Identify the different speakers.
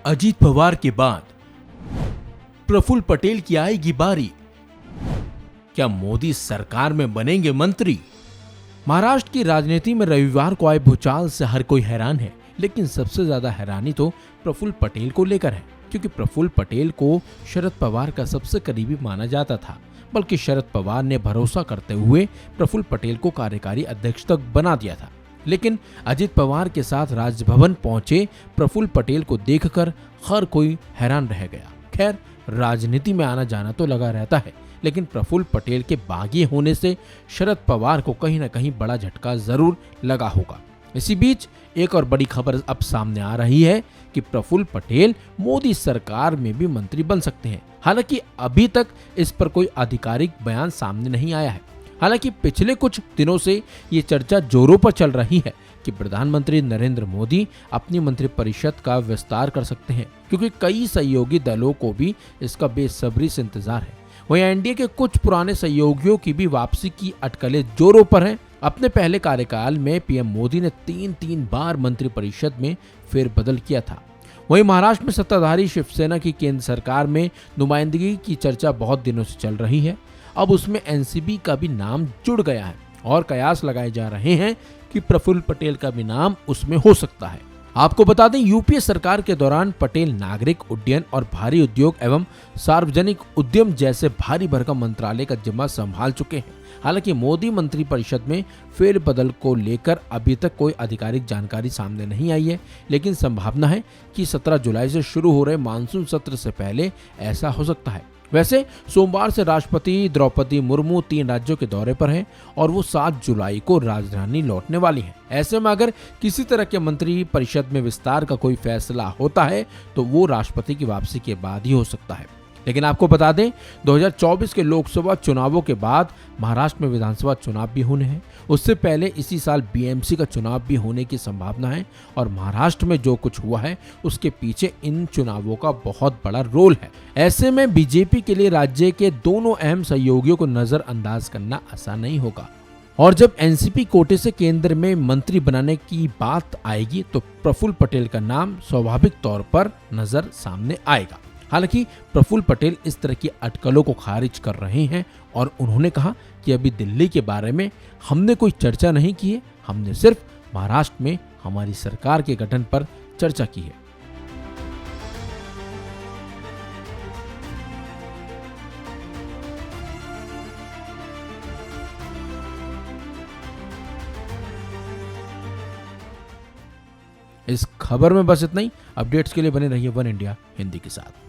Speaker 1: अजीत पवार के बाद प्रफुल्ल पटेल की आएगी बारी। क्या मोदी सरकार में बनेंगे मंत्री? महाराष्ट्र की राजनीति में रविवार को आए भूचाल से हर कोई हैरान है, लेकिन सबसे ज्यादा हैरानी तो प्रफुल्ल पटेल को लेकर है, क्योंकि प्रफुल्ल पटेल को शरद पवार का सबसे करीबी माना जाता था। बल्कि शरद पवार ने भरोसा करते हुए प्रफुल्ल पटेल को कार्यकारी अध्यक्ष तक बना दिया था। लेकिन अजित पवार के साथ राजभवन पहुंचे प्रफुल्ल पटेल को देखकर हर कोई हैरान रह गया। खैर, राजनीति में आना जाना तो लगा रहता है, लेकिन प्रफुल्ल पटेल के बागी होने से शरद पवार को कहीं न कहीं बड़ा झटका जरूर लगा होगा। इसी बीच एक और बड़ी खबर अब सामने आ रही है कि प्रफुल्ल पटेल मोदी सरकार में भी मंत्री बन सकते हैं। हालांकि अभी तक इस पर कोई आधिकारिक बयान सामने नहीं आया है। हालांकि पिछले कुछ दिनों से ये चर्चा जोरों पर चल रही है कि प्रधानमंत्री नरेंद्र मोदी अपनी मंत्रिपरिषद का विस्तार कर सकते हैं, क्योंकि कई सहयोगी दलों को भी इसका बेसब्री से इंतजार है। वहीं एनडीए के कुछ पुराने सहयोगियों की भी वापसी की अटकलें जोरों पर हैं। अपने पहले कार्यकाल में पीएम मोदी ने तीन बार मंत्रिपरिषद में फेरबदल किया था। वहीं महाराष्ट्र में सत्ताधारी शिवसेना की केंद्र सरकार में नुमाइंदगी की चर्चा बहुत दिनों से चल रही है। अब उसमें एनसीपी का भी नाम जुड़ गया है और कयास लगाए जा रहे हैं कि प्रफुल्ल पटेल का भी नाम उसमें हो सकता है। आपको बता दें, यूपीए सरकार के दौरान पटेल नागरिक उड्डयन और भारी उद्योग एवं सार्वजनिक उद्यम जैसे भारी भरकम मंत्रालय का जिम्मा संभाल चुके हैं। हालांकि मोदी मंत्रिपरिषद में फेरबदल को लेकर अभी तक कोई आधिकारिक जानकारी सामने नहीं आई है, लेकिन संभावना है कि 17 जुलाई से शुरू हो रहे मानसून सत्र से पहले ऐसा हो सकता है। वैसे सोमवार से राष्ट्रपति द्रौपदी मुर्मू 3 राज्यों के दौरे पर हैं और वो 7 जुलाई को राजधानी लौटने वाली हैं। ऐसे में अगर किसी तरह के मंत्री परिषद में विस्तार का कोई फैसला होता है तो वो राष्ट्रपति की वापसी के बाद ही हो सकता है। लेकिन आपको बता दें, 2024 के लोकसभा चुनावों के बाद महाराष्ट्र में विधानसभा चुनाव भी होने हैं। उससे पहले इसी साल बीएमसी का चुनाव भी होने की संभावना है और महाराष्ट्र में जो कुछ हुआ है उसके पीछे इन चुनावों का बहुत बड़ा रोल है। ऐसे में बीजेपी के लिए राज्य के दोनों अहम सहयोगियों को नजरअंदाज करना आसान नहीं होगा। और जब एनसीपी कोटे से केंद्र में मंत्री बनाने की बात आएगी तो प्रफुल्ल पटेल का नाम स्वाभाविक तौर पर नजर सामने आएगा। हालांकि प्रफुल्ल पटेल इस तरह की अटकलों को खारिज कर रहे हैं और उन्होंने कहा कि अभी दिल्ली के बारे में हमने कोई चर्चा नहीं की है, हमने सिर्फ महाराष्ट्र में हमारी सरकार के गठन पर चर्चा की है। इस खबर में बस इतना ही। अपडेट्स के लिए बने रहिए वन इंडिया हिंदी के साथ।